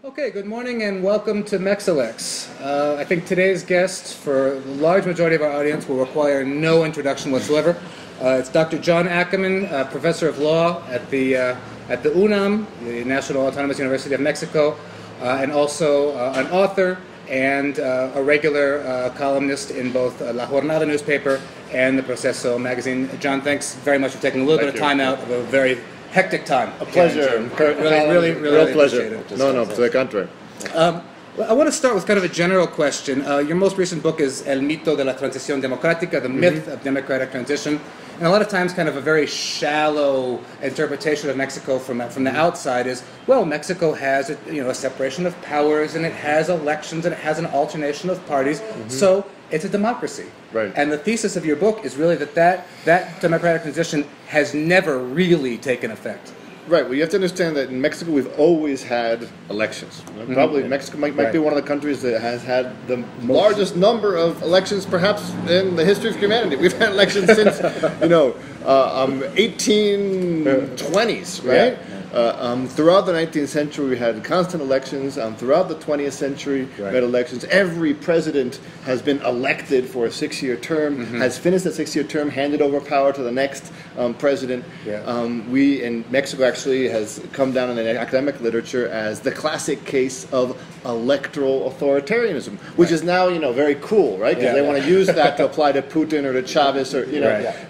Okay, good morning and welcome to MexElects. I think today's guest, for the large majority of our audience, will require no introduction whatsoever. It's Dr. John Ackerman, professor of law at the UNAM, the National Autonomous University of Mexico, and also an author and a regular columnist in both La Jornada newspaper and the Proceso Magazine. John, thanks very much for taking a little bit of time out of a very hectic time. A pleasure. Really Real pleasure. Appreciate it. No, to the contrary. I want to start with kind of a general question. Your most recent book is El mito de la transición democrática, the myth of democratic transition. And a lot of times kind of a very shallow interpretation of Mexico from the outside is, well, Mexico has a separation of powers, and it has elections, and it has an alternation of parties, so it's a democracy. Right. And the thesis of your book is really that democratic transition has never really taken effect. Right. Well, you have to understand that in Mexico we've always had elections. Probably Mexico might be one of the countries that has had the largest number of elections, perhaps in the history of humanity. We've had elections since 1820s, right? Throughout the 19th century, we had constant elections. Throughout the 20th century, we had elections. Every president has been elected for a 6-year term, has finished that 6-year term, handed over power to the next president. We in Mexico actually has come down in the academic literature as the classic case of electoral authoritarianism, which is now very cool, right? Because they want to use that to apply to Putin or to Chavez or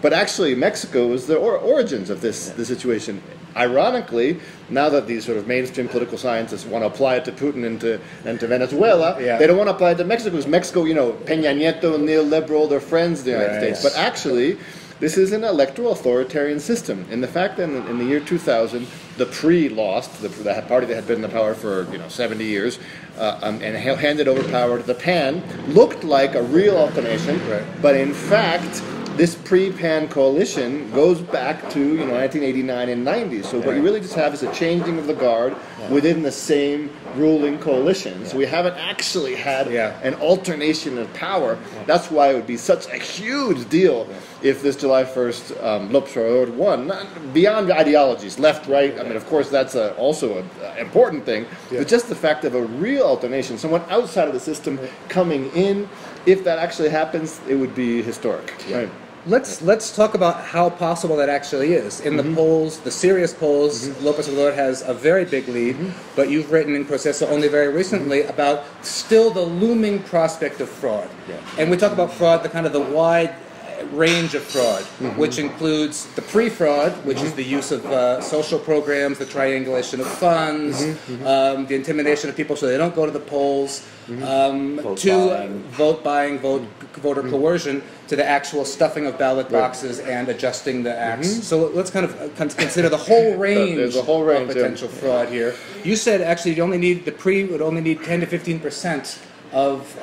But actually, Mexico was the origins of this situation. Ironically, now that these sort of mainstream political scientists want to apply it to Putin and to Venezuela, they don't want to apply it to Mexico because Mexico, Peña Nieto, neoliberal, they're friends of the United States. But actually, this is an electoral authoritarian system. And the fact that in the year 2000, the PRI lost, the party that had been in the power for 70 years, and handed over power to the PAN, looked like a real alternation, but in fact, this pre-PAN coalition goes back to 1989 and 90. So what you really just have is a changing of the guard within the same ruling coalition. So we haven't actually had an alternation of power. That's why it would be such a huge deal if this July 1st López Obrador won. Beyond ideologies, left, right, I mean, of course, that's also an important thing. But just the fact of a real alternation, someone outside of the system coming in, if that actually happens, it would be historic. Right. Let's talk about how possible that actually is. In the polls, the serious polls, López Obrador has a very big lead, but you've written in Proceso only very recently about still the looming prospect of fraud. And we talk about fraud, the wide range of fraud, which includes the pre-fraud, which is the use of social programs, the triangulation of funds, the intimidation of people so they don't go to the polls, vote buying, voter coercion, to the actual stuffing of ballot boxes and adjusting the acts. So let's kind of consider the whole range, of potential fraud here. You said actually you only need the PRI would only need 10 to 15% of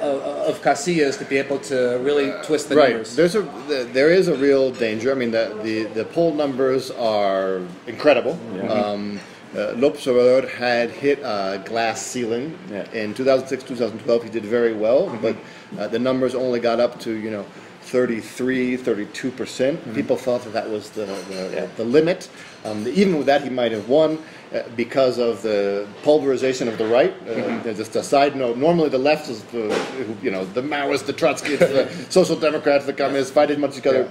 casillas to be able to really twist the numbers. There is a real danger. I mean, the poll numbers are incredible. López Obrador had hit a glass ceiling in 2006, 2012. He did very well, but the numbers only got up to 33, 32%. People thought that was the limit. Even with that, he might have won because of the pulverization of the right. Just a side note, normally the left is the Maoists, the Trotskyists, the Social Democrats, the Communists fight as much each other.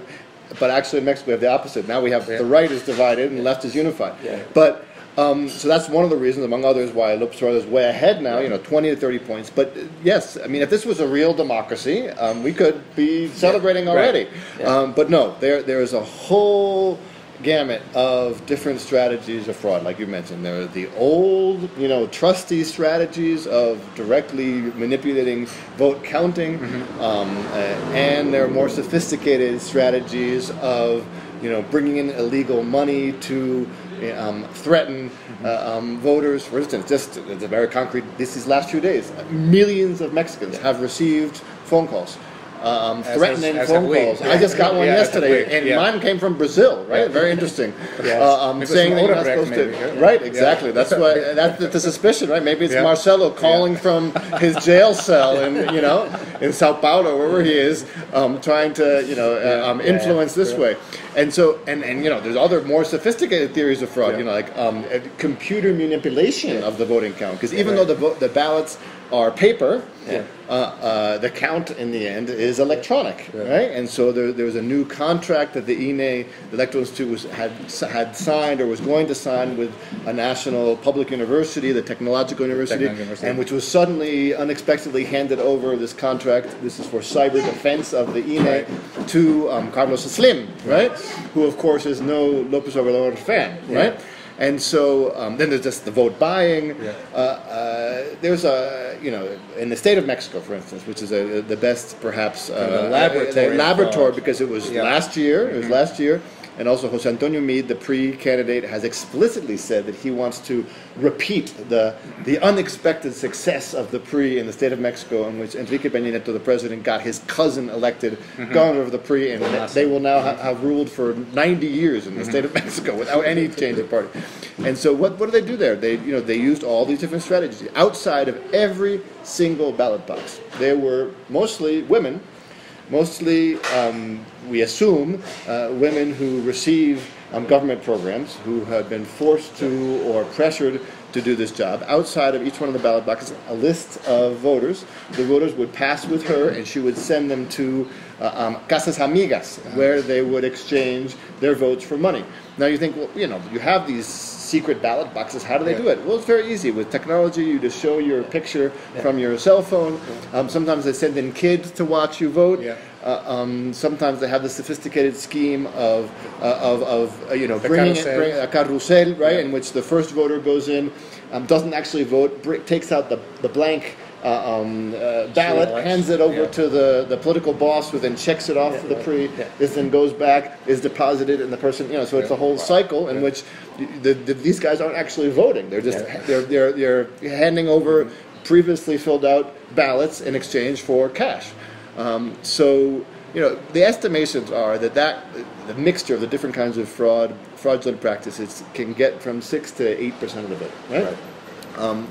But actually in Mexico we have the opposite. Now we have the right is divided and the left is unified. But so that's one of the reasons, among others, why López Obrador is way ahead now, 20 to 30 points. But yes, I mean, if this was a real democracy, we could be celebrating already. But no, there is a whole gamut of different strategies of fraud, like you mentioned. There are the old, trusty strategies of directly manipulating vote counting, and there are more sophisticated strategies of, bringing in illegal money to threaten voters. For instance, just a very concrete, these last few days, millions of Mexicans have received phone calls threatening phone calls. I just got one yesterday, and mine came from Brazil, right? Very interesting. Saying that you're not supposed to. Right, exactly. That's why that's the suspicion, right? Maybe it's Marcelo calling from his jail cell in Sao Paulo, wherever he is, trying to influence this way. And so, and there's other more sophisticated theories of fraud, like computer manipulation of the voting count, because even though the ballots are paper, the count in the end is electronic, right? And so there was a new contract that the INE, the Electoral Institute, had signed or was going to sign with a national public university, the Technological University, and which was suddenly, unexpectedly handed over this contract. This is for cyber defense of the INE to Carlos Slim, right? Who, of course, is no López Obrador fan, right? And so then there's just the vote buying. There's in the state of Mexico, for instance, which is the best, perhaps, laboratory because it was last year. It was last year. And also Jose Antonio Meade, the PRI candidate, has explicitly said that he wants to repeat the unexpected success of the PRI in the state of Mexico, in which Enrique Peña Nieto, the president, got his cousin elected governor of the PRI, and they will now have ruled for 90 years in the state of Mexico without any change of party. And so what do they do there? They used all these different strategies. Outside of every single ballot box, there were mostly women, we assume, women who receive government programs, who have been forced to or pressured to do this job. Outside of each one of the ballot boxes, a list of voters. The voters would pass with her, and she would send them to casas amigas, where they would exchange their votes for money. Now you think, well, you have these secret ballot boxes. How do they do it? Well, it's very easy. With technology, you just show your picture from your cell phone. Sometimes they send in kids to watch you vote. Sometimes they have the sophisticated scheme of bringing a carrusel, right, in which the first voter goes in, doesn't actually vote, takes out the blank ballot, hands it over to the political boss, who then checks it off for the PRI. This then goes back, is deposited, and the person, so it's a whole cycle in which these guys aren't actually voting. They're just they're handing over previously filled out ballots in exchange for cash. So the estimations are that the mixture of the different kinds of fraudulent practices can get from 6 to 8% of the vote, right?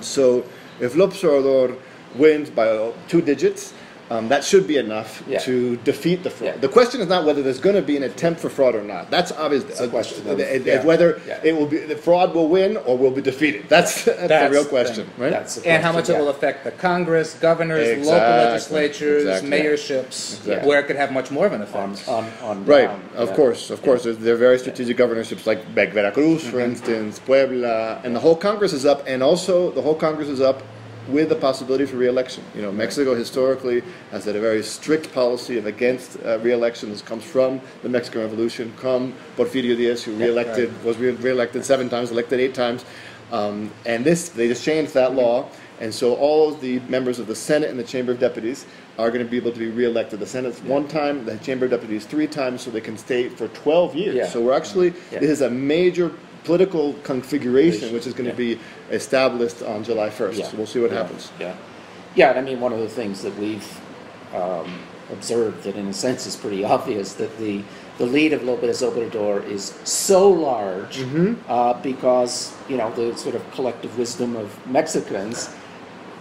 So if López Obrador wins by 2 digits, that should be enough to defeat the fraud. The question is not whether there's going to be an attempt for fraud or not. That's obvious. The question whether it will be the fraud will win or will be defeated. That's the real question, right? And how much it will affect the Congress, governors, local legislatures, mayorships, where it could have much more of an effect. Of course. There are very strategic governorships like Veracruz, for instance, Puebla, and the whole Congress is up, and also the whole Congress is up with the possibility for re-election. Mexico historically has had a very strict policy of against re-election. This comes from the Mexican Revolution, from Porfirio Diaz, who was re-elected 7 times, elected 8 times. And they just changed that law. And so all of the members of the Senate and the Chamber of Deputies are going to be able to be re-elected. The Senate's 1 time, the Chamber of Deputies 3 times, so they can stay for 12 years. So we're actually, this is a major political configuration which is going to be established on July 1st. So we'll see what happens. And I mean, one of the things that we've observed that in a sense is pretty obvious, that the lead of López Obrador is so large because, the sort of collective wisdom of Mexicans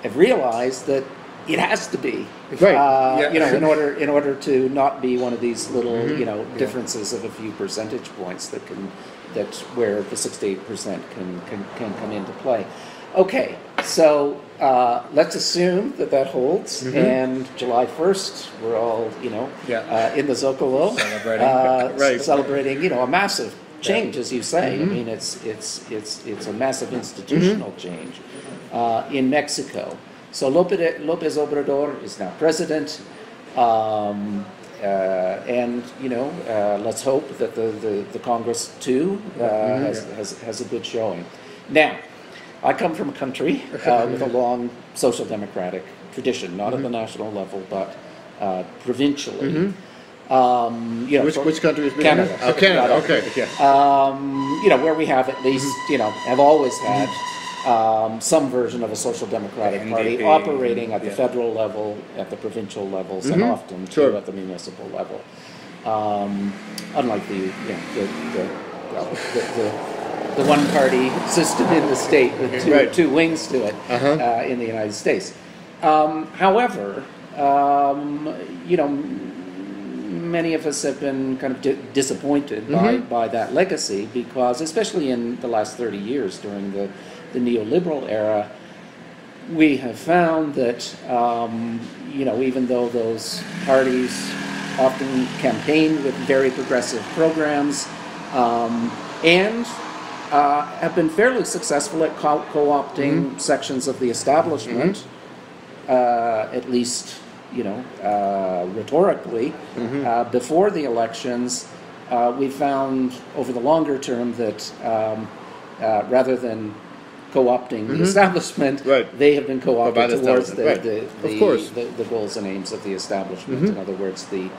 have realized that it has to be, in order to not be one of these little, differences of a few percentage points that's where the 6 to 8% can come into play. Okay, so let's assume that holds, and July 1st, we're all, in the Zocalo, celebrating, a massive change, as you say. I mean, it's a massive institutional change in Mexico. So López Obrador is now president, and let's hope that the Congress too has a good showing. Now, I come from a country with a long social democratic tradition, not at the national level, but provincially. Which country is Canada? Oh, Canada. Okay. Where we have at least, have always had some version of a social democratic party NDP, operating at the federal level, at the provincial levels, and often too at the municipal level. Unlike the one-party system in the state with two wings to it in the United States. However, many of us have been kind of disappointed by that legacy because, especially in the last 30 years during the neoliberal era, we have found that, even though those parties often campaign with very progressive programs and have been fairly successful at co-opting sections of the establishment, at least, rhetorically, before the elections, we found over the longer term that rather than co-opting the establishment, they have been co-opted towards the goals and aims of the establishment. In other words, the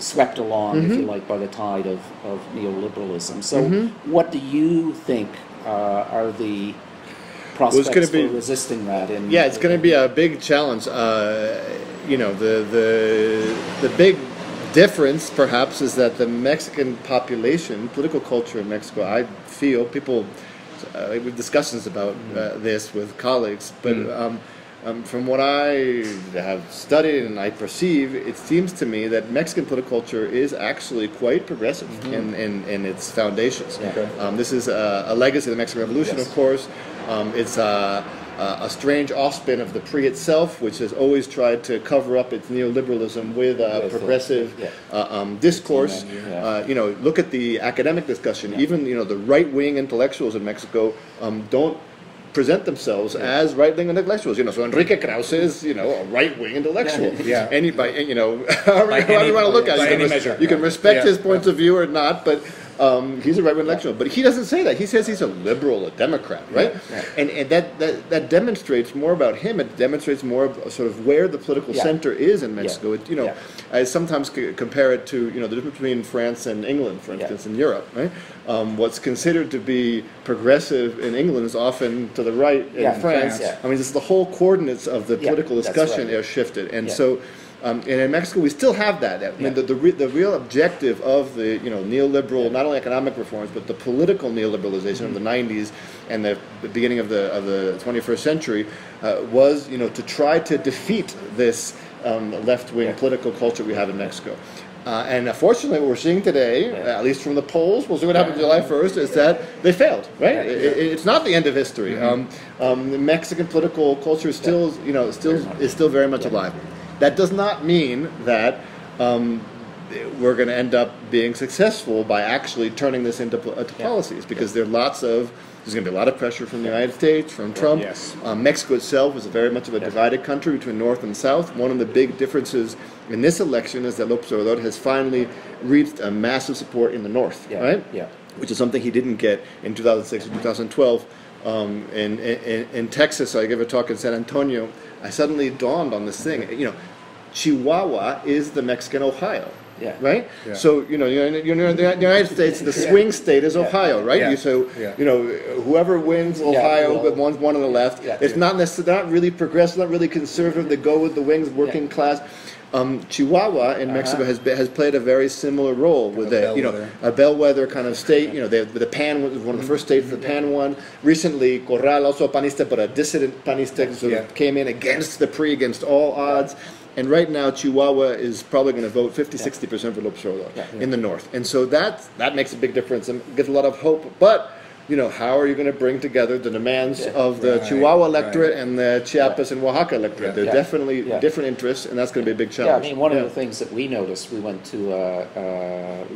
swept along, if you like, by the tide of neoliberalism. So what do you think are the prospects for resisting that? It's going to be a big challenge. The big difference, perhaps, is that the Mexican population, political culture in Mexico, I feel, people, with discussions about this with colleagues, but from what I have studied and I perceive, it seems to me that Mexican political culture is actually quite progressive in its foundations. This is a legacy of the Mexican Revolution, of course. It's a strange offspin of the PRI itself, which has always tried to cover up its neoliberalism with a progressive discourse. Look at the academic discussion. Even the right-wing intellectuals in Mexico don't present themselves as right-wing intellectuals. So Enrique Krause is, a right-wing intellectual. Anybody, however you want to look at it, you can respect his points of view or not, but he's a right-wing intellectual. But he doesn't say that. He says he's a liberal, a Democrat, right? And that demonstrates more about him. It demonstrates more of sort of where the political center is in Mexico. I sometimes compare it to, the difference between France and England, for instance, in Europe, right? What's considered to be progressive in England is often to the right in France. I mean, the whole coordinates of the political discussion are shifted. And so, and in Mexico, we still have that. I mean, the real objective of the neoliberal, not only economic reforms, but the political neoliberalization of the 90s and the beginning of the 21st century was, to try to defeat this left-wing political culture we have in Mexico. And unfortunately, what we're seeing today, at least from the polls, we'll see what happens July 1st, is that they failed, right? It's not the end of history. The Mexican political culture is still, is still very much alive. That does not mean that we're going to end up being successful by actually turning this into policies, because there's going to be a lot of pressure from the United States, from Trump. Mexico itself is very much of a divided country between North and South. One of the big differences in this election is that López Obrador has finally reached a massive support in the North, right? Which is something he didn't get in 2006 or 2012. In Texas, I gave a talk in San Antonio. I suddenly dawned on this thing. Chihuahua is the Mexican Ohio. Right? So, in the United States, the swing state is Ohio, right? Whoever wins Ohio, but one's one on the left. It's not necessarily, not really progressive, not really conservative. They go with the wings, working class. Chihuahua in Mexico has played a very similar role with a bellwether kind of state. The PAN was one of the first states the PAN won. Recently, Corral, also a panista, but a dissident panista, sort of came in against the PRI, against all odds. And right now, Chihuahua is probably going to vote 50-60% for López Obrador in the north. And so that makes a big difference and gives a lot of hope. But, how are you going to bring together the demands of the Chihuahua electorate and the Chiapas and Oaxaca electorate? They're definitely different interests, and that's going to be a big challenge. One of the things that we noticed, we went to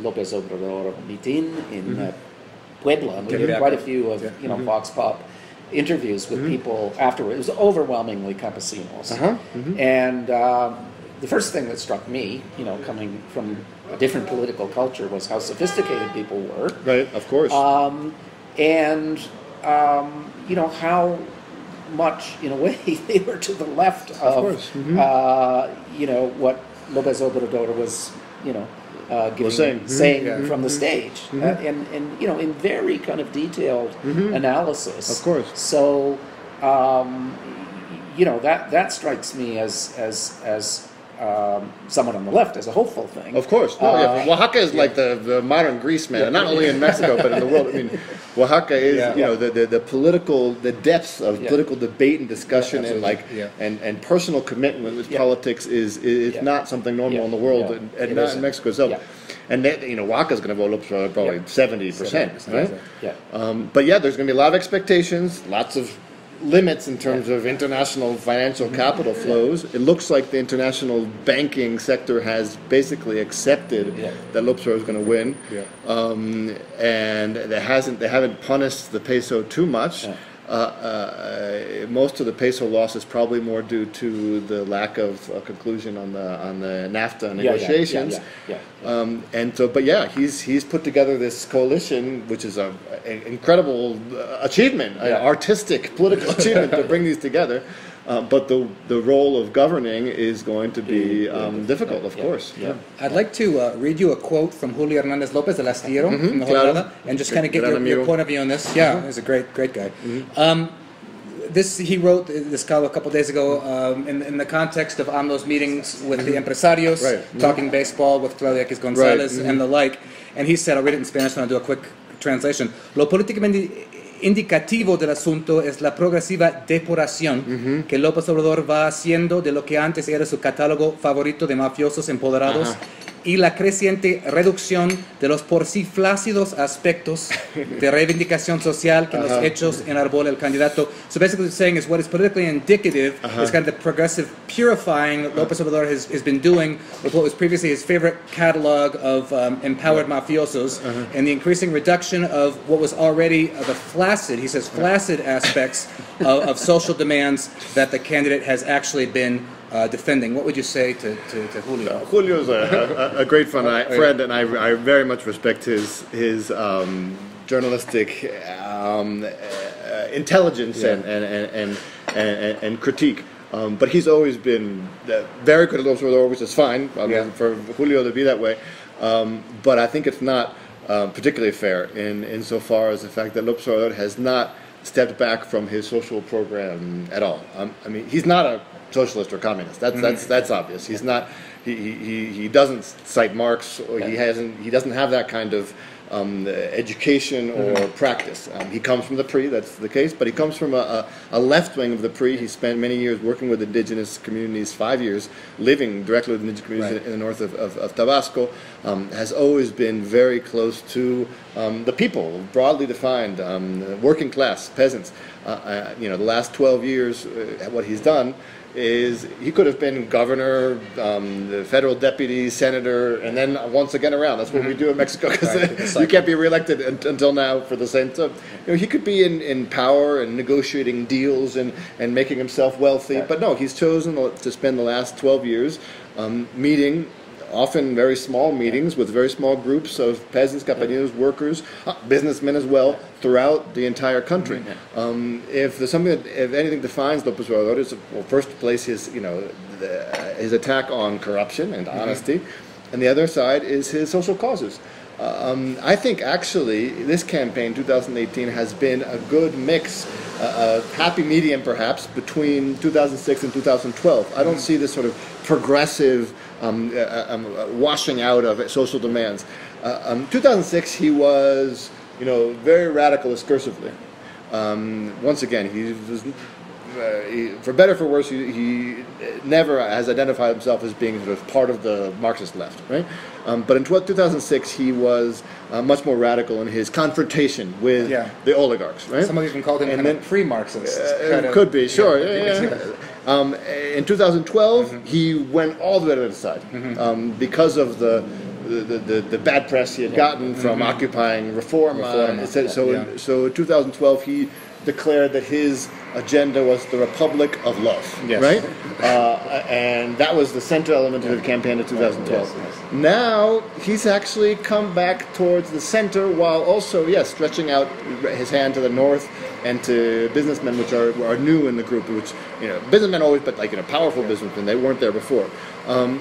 López Obrador meeting in Puebla, and we did quite a few of, Vox Pop interviews with people afterwards. It was overwhelmingly campesinos. And the first thing that struck me, coming from a different political culture, was how sophisticated people were. Right, of course. And how much, in a way, they were to the left of, what López Obrador was, saying from the stage, and in very kind of detailed analysis. Of course. So that strikes me as someone on the left as a hopeful thing. Of course. Oaxaca is like the modern Greece, man. Not only in Mexico, but in the world. I mean, Oaxaca is, the political, the depths of political debate and discussion and personal commitment with politics is not something normal in the world, and not in Mexico itself. And Oaxaca's going to vote up probably 70%, right? But there's going to be a lot of expectations, lots of limits in terms of international financial capital flows. It looks like the international banking sector has basically accepted that López Obrador is going to win, and they haven't punished the peso too much. Most of the peso loss is probably more due to the lack of conclusion on the NAFTA negotiations. He's put together this coalition, which is an incredible achievement, an artistic political achievement to bring these together. But the role of governing is going to be difficult, of course. I'd like to read you a quote from Julio Hernández López, el Astillero, from the Jornada, and just kind of get your point of view on this. He's a great guy. He wrote this column a couple days ago in the context of AMLO's meetings with the empresarios, talking baseball with Claudia X González and the like. And he said, I'll read it in Spanish and I'll do a quick translation. Lo políticamente indicativo del asunto es la progresiva depuración que López Obrador va haciendo de lo que antes era su catálogo favorito de mafiosos empoderados y la creciente reducción de los por sí flácidos aspectos de reivindicación social que en los hechos enarbola el candidato. So basically what he's saying is what is politically indicative is kind of the progressive purifying López Obrador has been doing with what was previously his favorite catalog of empowered mafiosos and the increasing reduction of what was already the flaccid aspects of social demands that the candidate has actually been defending. What would you say to Julio? Julio's a great friend, and I very much respect his journalistic intelligence and critique. But he's always been very critical of López Obrador, which is fine for Julio to be that way. But I think it's not particularly fair insofar as the fact that López Obrador has not stepped back from his social program at all. I mean, he's not a socialist or communist. That's obvious. He's not. He doesn't cite Marx, or he doesn't have that kind of education or practice. He comes from the PRI, that's the case, but he comes from a left wing of the PRI. He spent many years working with indigenous communities, 5 years living directly with indigenous communities in the north of Tabasco, has always been very close to the people, broadly defined, working class, peasants. The last 12 years, what he's done is he could have been governor, the federal deputy, senator, and then once again around. That's what we do in Mexico, because you can't be reelected until now for the same time. He could be in power and negotiating deals and making himself wealthy, but no, he's chosen to spend the last 12 years meeting, often very small meetings with very small groups of peasants, campesinos, workers, businessmen as well, throughout the entire country. If anything defines López Obrador, is first place his attack on corruption and honesty, and the other side is his social causes. I think actually this campaign, 2018, has been a good mix, a happy medium perhaps, between 2006 and 2012. I don't see this sort of progressive washing out of social demands. 2006 he was, very radical discursively. Once again, he was, for better or for worse, he never has identified himself as being sort of part of the Marxist left, right? But in 2006 he was much more radical in his confrontation with the oligarchs, right? Some of even called him kind of pre-Marxist. Could be, sure. In 2012, he went all the way to the side because of the bad press he had gotten from occupying reform. So in 2012, he declared that his agenda was the Republic of Love, right? And that was the central element of the campaign of 2012. Now he's actually come back towards the center, while also, stretching out his hand to the north and to businessmen which are new in the group, which, you know, businessmen always, but like, you know, powerful businessmen, they weren't there before.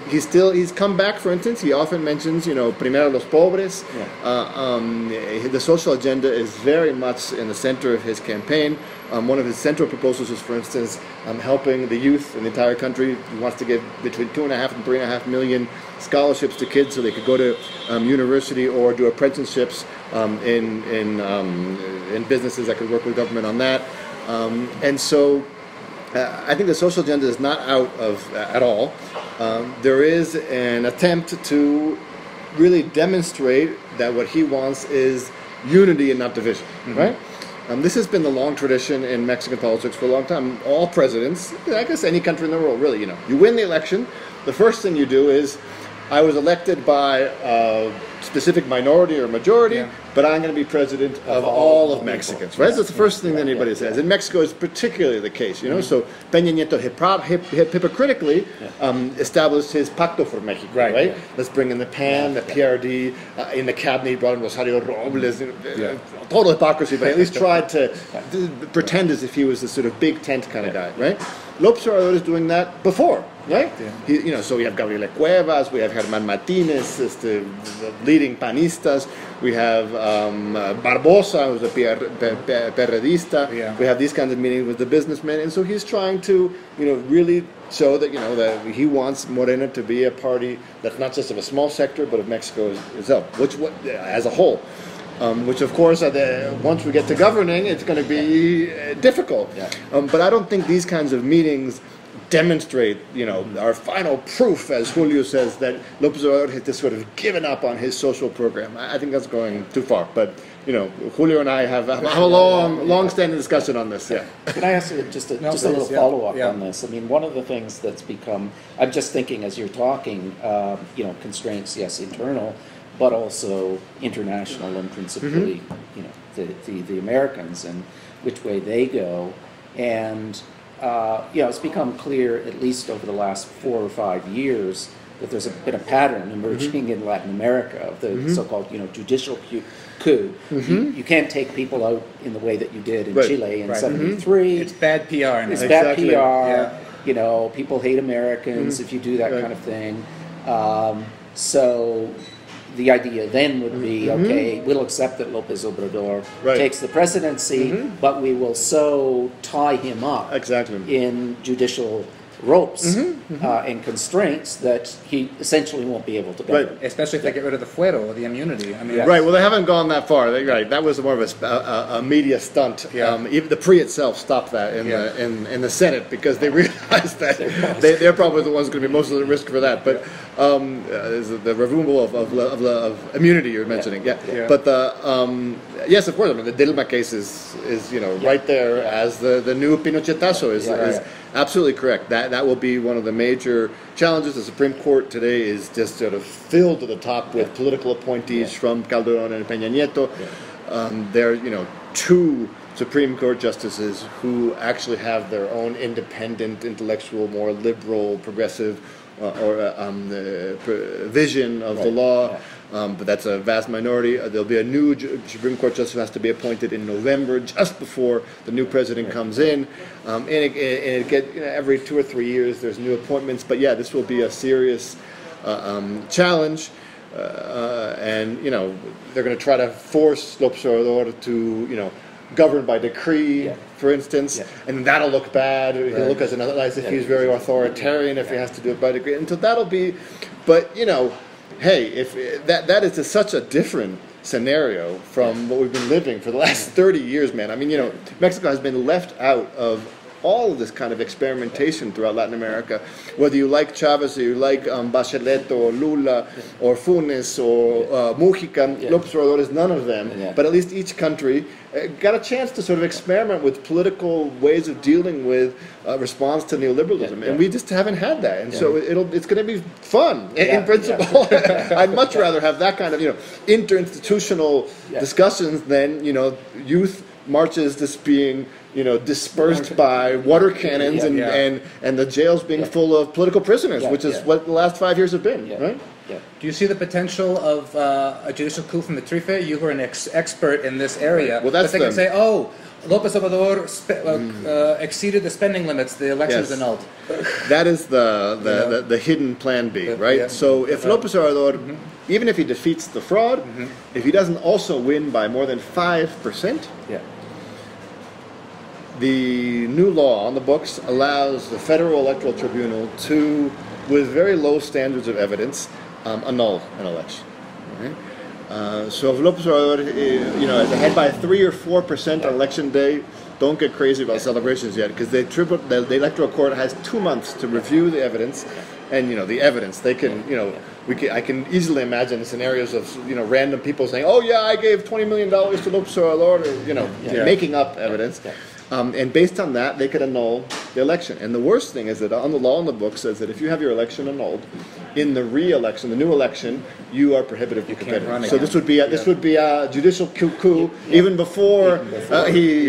He's come back, for instance, he often mentions, you know, primero los pobres. The social agenda is very much in the center of his campaign. One of his central proposals is, for instance, helping the youth in the entire country. He wants to give between 2.5 and 3.5 million scholarships to kids so they could go to university or do apprenticeships in businesses that could work with government on that. And so I think the social agenda is not out of at all. There is an attempt to really demonstrate that what he wants is unity and not division, right? This has been the long tradition in Mexican politics for a long time. All presidents, I guess any country in the world, really, you know, you win the election, the first thing you do is, I was elected by a specific minority or majority, but I'm going to be president of all of Mexicans, right? That's the first thing that anybody says. In Mexico, it's particularly the case, you know. So Peña Nieto hypocritically established his Pacto for Mexico, right? Let's bring in the PAN, the PRD, in the cabinet he brought in Rosario Robles, total hypocrisy, but at least tried to pretend as if he was this sort of big tent kind of guy, right? López Obrador is doing that before, right? He, you know, so we have Gabriela Cuevas, we have Germán Martínez, the leading panistas, we have Barbosa, who's a perredista. We have these kinds of meetings with the businessmen, and so he's trying to, you know, really show that, you know, that he wants Morena to be a party that's not just of a small sector, but of Mexico itself, as a whole. Which, of course, once we get to governing, it's going to be difficult. But I don't think these kinds of meetings demonstrate, you know, our final proof, as Julio says, that López Obrador has just sort of given up on his social program. I think that's going too far. But, you know, Julio and I have a long-standing discussion on this. Can I ask you just a little follow-up on this? I mean, one of the things that's become, I'm just thinking as you're talking, you know, constraints, yes, internal, but also international and principally, you know, the Americans and which way they go. And, you know, it's become clear, at least over the last 4 or 5 years, that there's been a pattern emerging in Latin America of the so-called, you know, judicial coup. You can't take people out in the way that you did in Chile in '73. It's bad PR. It's bad PR. You know, people hate Americans if you do that kind of thing. So the idea then would be, okay, we'll accept that López Obrador takes the presidency, but we will so tie him up in judicial ropes and constraints that he essentially won't be able to govern. Especially if they get rid of the fuero, or the immunity. I mean, well, they haven't gone that far. That was more of a media stunt. Even the PRI itself stopped that in the Senate because they realized that they're probably the ones going to be most at risk for that. But the removal of immunity you're mentioning, But yes, of course. I mean, the Dilma case is you know right there as the new Pinochetazo is absolutely correct. That will be one of the major challenges. The Supreme Court today is just sort of filled to the top with political appointees from Calderón and Peña Nieto. There are, you know, 2 Supreme Court justices who actually have their own independent, intellectual, more liberal, progressive vision of the law. But that's a vast minority. There'll be a new Supreme Court justice who has to be appointed in November, just before the new president comes in. And it get, you know, every 2 or 3 years there's new appointments. But yeah, this will be a serious challenge. And, you know, they're going to try to force López Obrador to, you know, govern by decree, for instance, and that'll look bad. He'll look as if he's very authoritarian if he has to do it by decree. And so that'll be, but, you know, hey, if that is such a different scenario from what we've been living for the last 30 years, man. I mean, you know, Mexico has been left out of all of this kind of experimentation throughout Latin America. Whether you like Chavez or you like Bachelet or Lula or Funes or Mujica, López Obrador is none of them. But at least each country got a chance to sort of experiment with political ways of dealing with response to neoliberalism, and we just haven't had that. And so it's going to be fun in principle. I'd much rather have that kind of, you know, interinstitutional discussions than, you know, youth marches just being, you know, dispersed by water cannons and the jails being full of political prisoners, which is what the last 5 years have been, right? Yeah. Do you see the potential of a judicial coup from the Trife? You were an expert in this area. Well, that's but they can say, oh, López Obrador exceeded the spending limits, the election is annulled. That is the hidden plan B, right? Yeah. So if López Obrador, even if he defeats the fraud, if he doesn't also win by more than 5%, the new law on the books allows the Federal Electoral Tribunal to, with very low standards of evidence, annul an election. Right? So if López Obrador, is ahead by 3 or 4% on election day, don't get crazy about celebrations yet, because the Electoral Court has 2 months to review the evidence, and the evidence they can, I can easily imagine scenarios of random people saying, oh yeah, I gave $20 million to López Obrador, making up evidence. And based on that, they could annul the election. And the worst thing is that on the law in the book says that if you have your election annulled, in the re-election, the new election, you are prohibited from competing. So this would be a judicial coup even before he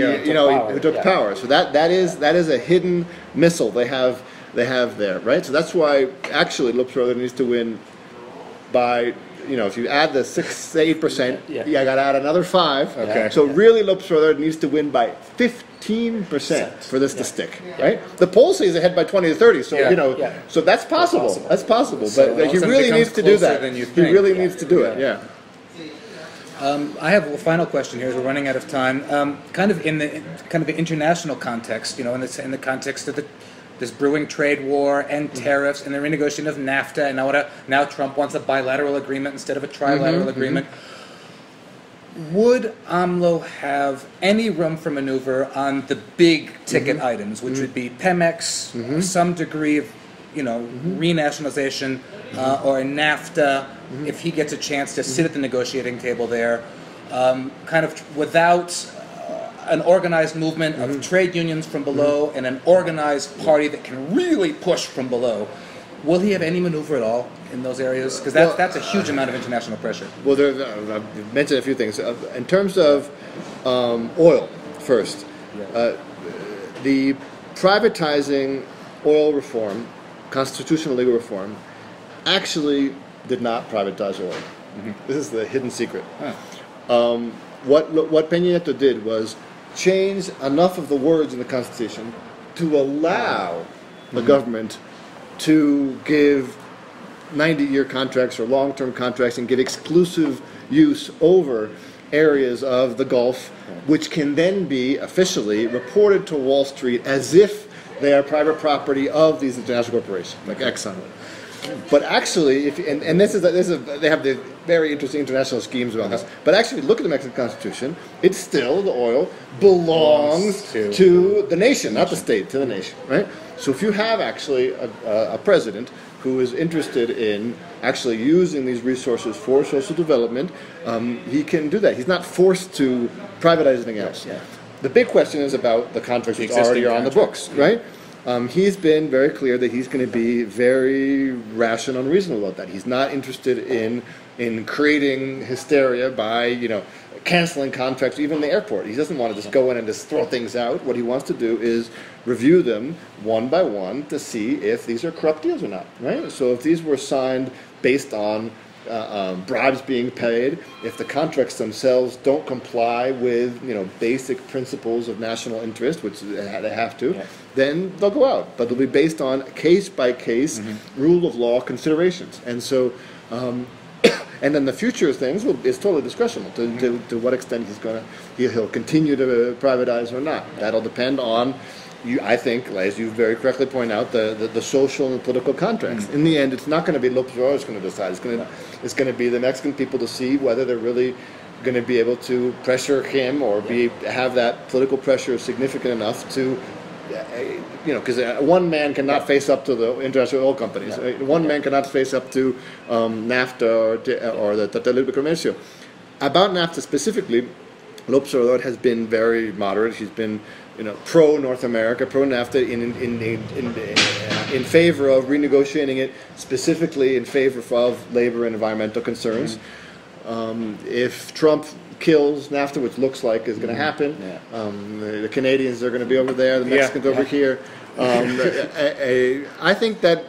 took power. So that is a hidden missile they have there, right? So that's why actually López Obrador needs to win by. If you add the 6-8%, you got to add another 5. Okay. So really, López Obrador needs to win by 15% for this to stick, right? The poll says ahead by 20 to 30, so so that's possible. That's possible, So but he really needs to do that. He really needs to do it. Yeah. I have a final question here as we're running out of time. Kind of in the international context, in the context of this brewing trade war and tariffs and the renegotiation of NAFTA, and now Trump wants a bilateral agreement instead of a trilateral agreement. Would AMLO have any room for maneuver on the big ticket items, which would be Pemex, some degree of renationalization, or NAFTA, if he gets a chance to sit at the negotiating table there, kind of without an organized movement of trade unions from below and an organized party that can really push from below? Will he have any maneuver at all in those areas? Because that's a huge amount of international pressure. Well, I've mentioned a few things. In terms of oil, first, the privatizing oil reform, constitutional legal reform, actually did not privatize oil. This is the hidden secret. What Peña Nieto did was change enough of the words in the Constitution to allow the government to give 90-year contracts or long-term contracts and give exclusive use over areas of the Gulf, which can then be officially reported to Wall Street as if they are private property of these international corporations, like Exxon. But actually, they have the very interesting international schemes around this. But actually, look at the Mexican Constitution. It's still, the oil belongs to the nation, not the state, to the nation, right? So if you have actually a president who is interested in actually using these resources for social development, he can do that. He's not forced to privatize anything else. The big question is about the contracts which already are on the books, right? He's been very clear that he's going to be very rational and reasonable about that. He's not interested in creating hysteria by, canceling contracts, even in the airport. He doesn't want to just go in and just throw things out. What he wants to do is review them one by one to see if these are corrupt deals or not, right? So if these were signed based on bribes being paid, if the contracts themselves don't comply with basic principles of national interest, which they have to, then they'll go out. But they'll be based on case by case rule of law considerations. And so, and then the future of things is totally discretional to what extent he'll continue to privatize or not. That'll depend on. I think, as you very correctly point out, the social and political contracts. In the end, it's not going to be López Obrador who's going to decide. It's going to be the Mexican people to see whether they're really going to be able to pressure him or have that political pressure significant enough to, because one man cannot face up to the international oil companies. One man cannot face up to NAFTA or the Tratado de Libre Comercio. About NAFTA specifically, López Obrador has been very moderate. He's been pro North America, pro NAFTA, in favor of renegotiating it, specifically in favor of labor and environmental concerns. If Trump kills NAFTA, which looks like is going to happen, the Canadians are going to be over there, the Mexicans over here. I think that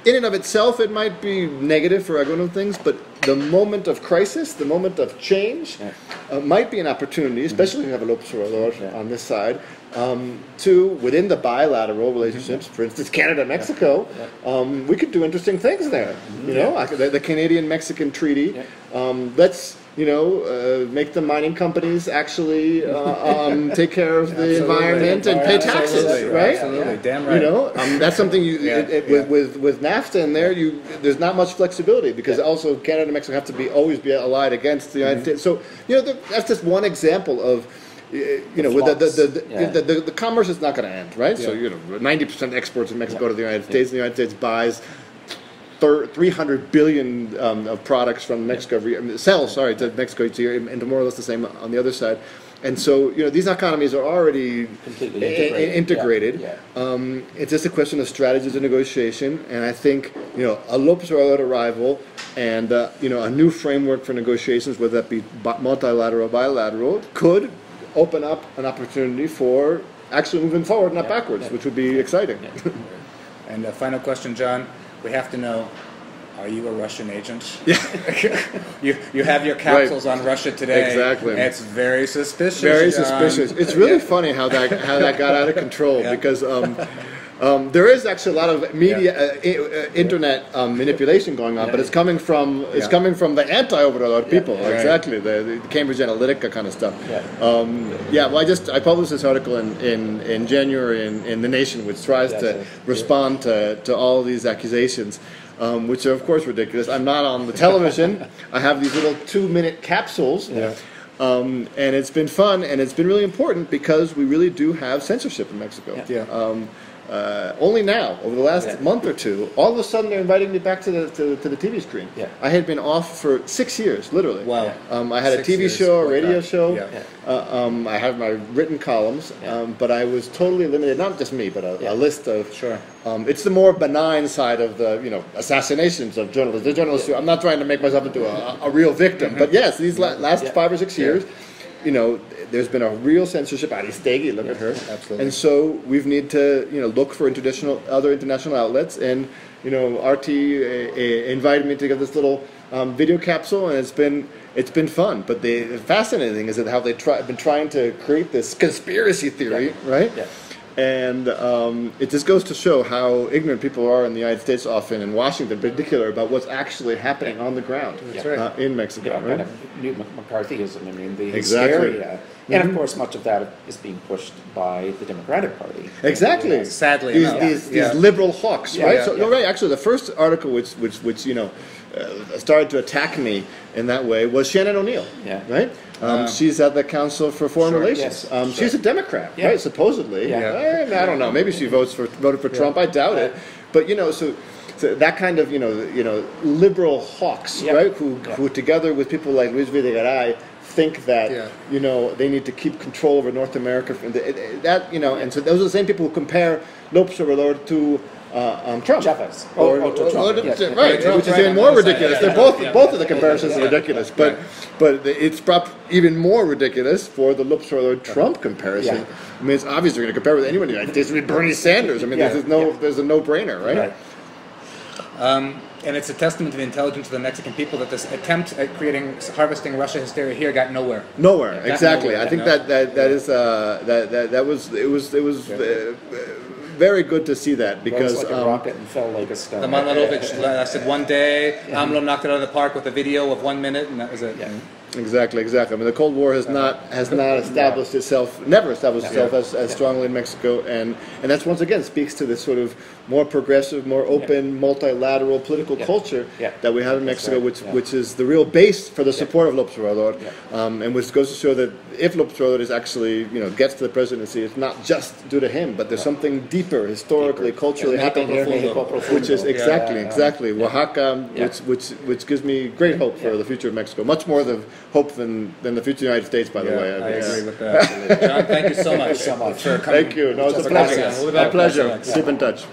in and of itself it might be negative for everyone of things, but the moment of crisis, the moment of change, might be an opportunity, especially if you have a López Obrador on this side, to, within the bilateral relationships, for instance, Canada, Mexico, we could do interesting things there. You know, the Canadian-Mexican treaty, let's, you know, make the mining companies actually take care of the environment and pay taxes, right? Absolutely, damn right. You know, that's something you with NAFTA in there. There's not much flexibility because also Canada and Mexico have to always be allied against the United States. So you know, that's just one example of. You know, with the commerce is not going to end, right? So you know, 90% exports in Mexico to the United States. The United States buys 300 billion of products from Mexico to Mexico each year, and more or less the same on the other side. And so, you know, these economies are already completely integrated. It's just a question of strategies and negotiation. And I think, you know, a López Obrador arrival and, you know, a new framework for negotiations, whether that be multilateral or bilateral, could open up an opportunity for actually moving forward, not backwards, which would be exciting. And a final question, John. We have to know, are you a Russian agent? you have your capsules on Russia Today. Exactly. It's very suspicious. Very suspicious. It's really funny how that got out of control because there is actually a lot of media, internet manipulation going on, but it's coming from the anti-Obrador people. Exactly, the Cambridge Analytica kind of stuff. Well, I published this article in January in The Nation, which tries to respond to all these accusations, which are of course ridiculous. I'm not on the television. I have these little 2-minute capsules. And it's been fun, and it's been really important because we really do have censorship in Mexico. Only now, over the last month or two, all of a sudden they're inviting me back to the TV screen. I had been off for 6 years, literally. Wow. I had a TV show, a radio show. I have my written columns, but I was totally limited. Not just me, but a list of. It's the more benign side of the, you know, assassinations of journalists. The journalists. I'm not trying to make myself into a real victim, but yes, these last 5 or 6 years. You know, there's been a real censorship. Aristegi, look at her. Absolutely. And so we need to, you know, look for other international outlets. And, you know, RT invited me to give this little video capsule, and it's been fun. But the fascinating thing is that how they've been trying to create this conspiracy theory, right? And it just goes to show how ignorant people are in the United States often, in Washington in particular, about what's actually happening on the ground in Mexico. Right? Kind of new McCarthyism, I mean, the hysteria. And of course, much of that is being pushed by the Democratic Party. Exactly. Sadly, these liberal hawks, right? So, right. Actually, the first article which you know started to attack me in that way was Shannon O'Neill. Right. She's at the Council for Foreign Relations. She's a Democrat, right? Supposedly. I don't know. Maybe she voted for Trump. I doubt it. But you know, so that kind of you know liberal hawks, right? Who together with people like Luis Videgaray think that you know they need to keep control over North America. That you know, and so those are the same people who compare López Obrador to Trump. Chavez. Right, which is even more ridiculous. They're both of the comparisons are ridiculous, but it's even more ridiculous for the López Obrador-Trump comparison. I mean, it's obvious they're going to compare with anyone in the United States. I mean, Bernie Sanders. I mean, there's a no-brainer, right? And it's a testament to the intelligence of the Mexican people that this attempt at harvesting Russia hysteria here got nowhere. Nowhere, exactly. I think it was very good to see that because rose like a rocket and fell like a stone. The Manojlovich lasted one day. AMLO knocked it out of the park with a video of 1 minute, and that was it. Exactly. I mean, the Cold War has not established itself, never established itself as strongly in Mexico, and that's once again speaks to this sort of more progressive, more open, multilateral political culture that we have in Mexico, which is the real base for the support of López Obrador, and which goes to show that if López Obrador is actually gets to the presidency, it's not just due to him, but there's something deeper, historically, culturally happening here, which is exactly Oaxaca, which gives me great hope for the future of Mexico, much more the hope than the future of the United States, by the way. I agree with that. John, thank you so much. Thank you so much for coming. Thank you. No, it's a pleasure. A pleasure. Keep in touch.